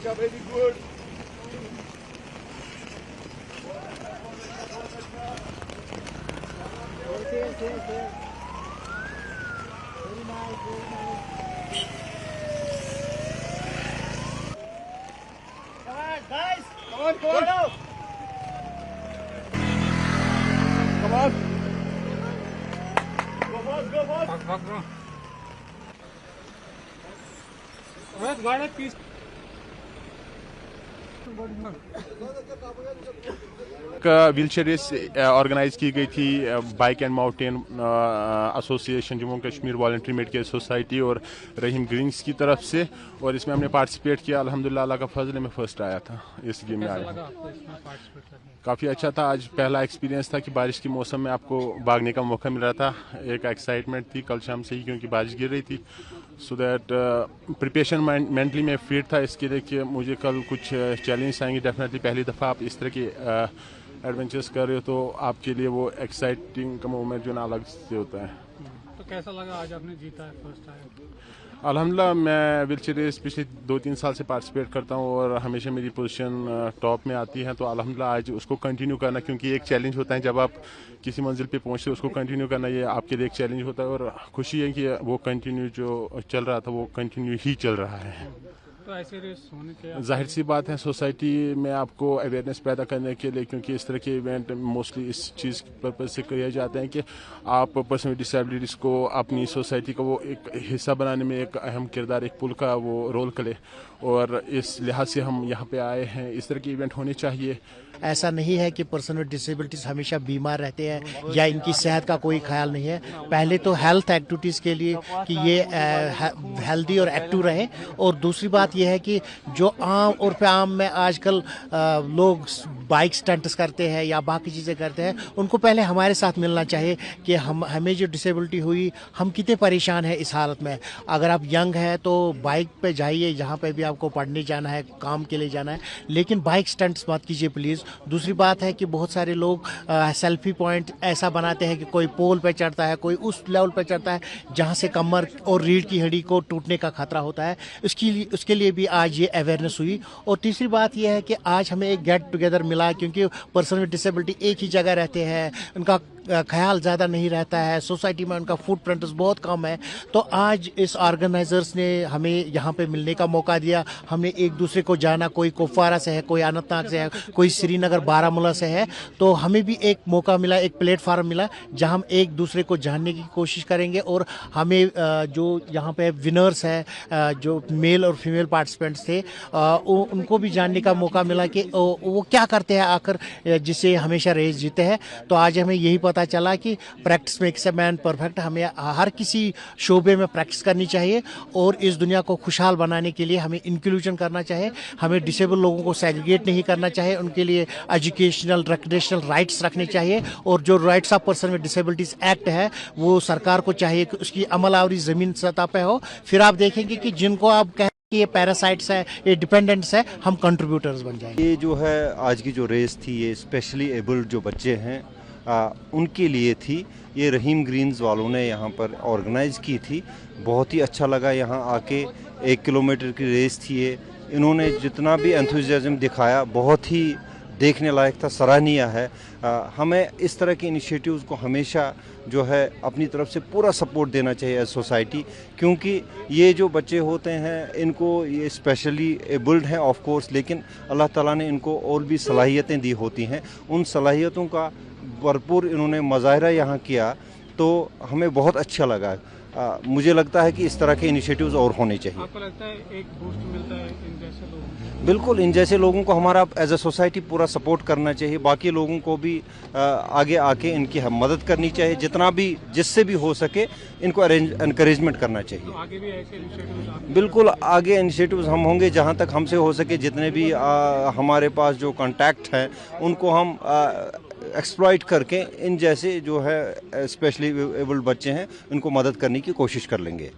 very good. Come on, guys. Come on, come on. Come on. Go boss, go boss. Bak bro. Evet gayet pis. Wheelchair race organize की गई थी bike and mountain association Jammu Kashmir voluntary medical society और Rahim Green's की तरफ से, और इसमें हमने पार्टिसिपेट किया। अल्हम्दुलिल्लाह अल्लाह का फजल है, मैं फर्स्ट आया था इस गेम में आया। काफ़ी अच्छा था। आज पहला एक्सपीरियंस था कि बारिश के मौसम में आपको भागने का मौका मिल रहा था। एक एक्साइटमेंट थी कल शाम से ही, क्योंकि बारिश गिर रही थी। सो दैट प्रिपरेशन मेंटली मैं फिट था इसके लिए कि मुझे कल कुछ चैलेंज आएंगे। डेफिनेटली पहली दफ़ा आप इस तरह के एडवेंचर्स कर रहे हो तो आपके लिए वो एक्साइटिंग का मोमेंट जो ना अलग से होता है। तो कैसा लगा आज आपने जीता है, फर्स्ट टाइम? अल्हम्दुलिल्लाह मैं व्हील चेयर रेस पिछले 2-3 साल से पार्टिसिपेट करता हूँ और हमेशा मेरी पोजीशन टॉप में आती है। तो अल्हम्दुलिल्लाह आज उसको कंटिन्यू करना, क्योंकि एक चैलेंज होता है जब आप किसी मंजिल पे पहुँचते हो उसको कंटिन्यू करना, ये आपके लिए एक चैलेंज होता है। और खुशी है कि वो कंटिन्यू जो चल रहा था वो कंटिन्यू ही चल रहा है। तो ऐसे रेस होने चाहिए। जाहिर सी बात है सोसाइटी में आपको अवेयरनेस पैदा करने के लिए, क्योंकि इस तरह के इवेंट मोस्टली इस चीज़ पर्पज से किए जाते हैं कि आप पर्सन विद डिसेबिलिटीज़ को अपनी सोसाइटी का वो एक हिस्सा बनाने में एक अहम किरदार, एक पुल का वो रोल करे। और इस लिहाज से हम यहाँ पे आए हैं। इस तरह के इवेंट होने चाहिए। ऐसा नहीं है कि पर्सन विद डिसेबिलिटीज हमेशा बीमार रहते हैं या इनकी सेहत का कोई ख्याल नहीं है। पहले तो हेल्थ एक्टिविटीज़ के लिए कि ये हेल्दी और एक्टिव रहे, और दूसरी बात ये है कि जो आम और आम में आजकल लोग बाइक स्टंट्स करते हैं या बाकी चीज़ें करते हैं, उनको पहले हमारे साथ मिलना चाहिए कि हमें जो डिसेबिलिटी हुई हम कितने परेशान हैं इस हालत में। अगर आप यंग हैं तो बाइक पे जाइए, जहाँ पे भी आपको पढ़ने जाना है, काम के लिए जाना है, लेकिन बाइक स्टंट्स मत कीजिए प्लीज़। दूसरी बात है कि बहुत सारे लोग सेल्फी पॉइंट ऐसा बनाते हैं कि कोई पोल पे चढ़ता है, कोई उस लेवल पे चढ़ता है जहाँ से कमर और रीढ़ की हड्डी को टूटने का खतरा होता है। उसके लिए भी आज ये अवेयरनेस हुई। और तीसरी बात ये है कि आज हमें एक गेट टुगेदर मिला, क्योंकि पर्सन विद डिसेबिलिटी एक ही जगह रहते हैं, उनका ख्याल ज़्यादा नहीं रहता है, सोसाइटी में उनका फुटप्रिंट बहुत कम है। तो आज इस ऑर्गेनाइजर्स ने हमें यहाँ पे मिलने का मौका दिया। हमने एक दूसरे को जाना, कोई कुपवारा से है, कोई अनंतनाग से है, कोई श्रीनगर बारामूला से है। तो हमें भी एक मौका मिला, एक प्लेटफार्म मिला जहाँ हम एक दूसरे को जानने की कोशिश करेंगे। और हमें जो यहाँ पे विनर्स हैं, जो मेल और फीमेल पार्टिसिपेंट्स थे, उनको भी जानने का मौका मिला कि वो क्या करते हैं आखिर, जिससे हमेशा रेस जीते हैं। तो आज हमें यही पता चला कि practice makes a man perfect. हमें हर किसी शोबे में प्रैक्टिस करनी चाहिए और इस दुनिया को खुशहाल बनाने के लिए हमें इंक्लूजन करना चाहिए। हमें डिसेबल लोगों को सेग्रीगेट नहीं करना चाहिए, उनके लिए एजुकेशनल रिक्रिएशनल राइट्स रखने चाहिए। और जो rights of person with disabilities act है वो सरकार को चाहिए कि उसकी अमलावरी ज़मीन सतह पे हो। फिर आप देखेंगे कि जिनको आप कहें कि ये पैरासाइट्स है, ये डिपेंडेंट्स है, हम कंट्रीब्यूटर्स बन जाएंगे। ये जो है आज की जो रेस थी ये स्पेशली एबल्ड जो बच्चे हैं उनके लिए थी। ये रहीम ग्रीन्स वालों ने यहाँ पर ऑर्गेनाइज़ की थी। बहुत ही अच्छा लगा यहाँ आके। 1 किलोमीटर की रेस थी ये। इन्होंने जितना भी एंथुसियाज्म दिखाया बहुत ही देखने लायक था, सराहनीय है। हमें इस तरह के इनिशिएटिव्स को हमेशा जो है अपनी तरफ से पूरा सपोर्ट देना चाहिए एज सोसाइटी, क्योंकि ये जो बच्चे होते हैं इनको ये स्पेशली एबल्ड हैं ऑफ कोर्स, लेकिन अल्लाह ताला ने इनको और भी सलाहियतें दी होती हैं। उन सलाहियतों का भरपूर इन्होंने मुजाहरा यहाँ किया, तो हमें बहुत अच्छा लगा। मुझे लगता है कि इस तरह के इनिशिएटिव्स और होने चाहिए। आपको लगता है एक बूस्ट मिलता है इन जैसे लोगों को? बिल्कुल, इन जैसे लोगों को हमारा एज ए सोसाइटी पूरा सपोर्ट करना चाहिए। बाकी लोगों को भी आगे आके इनकी मदद करनी चाहिए, जितना भी जिससे भी हो सके इनको एनकरेजमेंट करना चाहिए। तो आगे भी ऐसे इनिशिएटिव्स? बिल्कुल, आगे इनिशिएटिव्स हम होंगे जहाँ तक हमसे हो सके। जितने भी हमारे पास जो कॉन्टैक्ट हैं उनको हम एक्सप्लॉइट करके इन जैसे जो है स्पेशली एबल्ड बच्चे हैं उनको मदद करने की कोशिश कर लेंगे।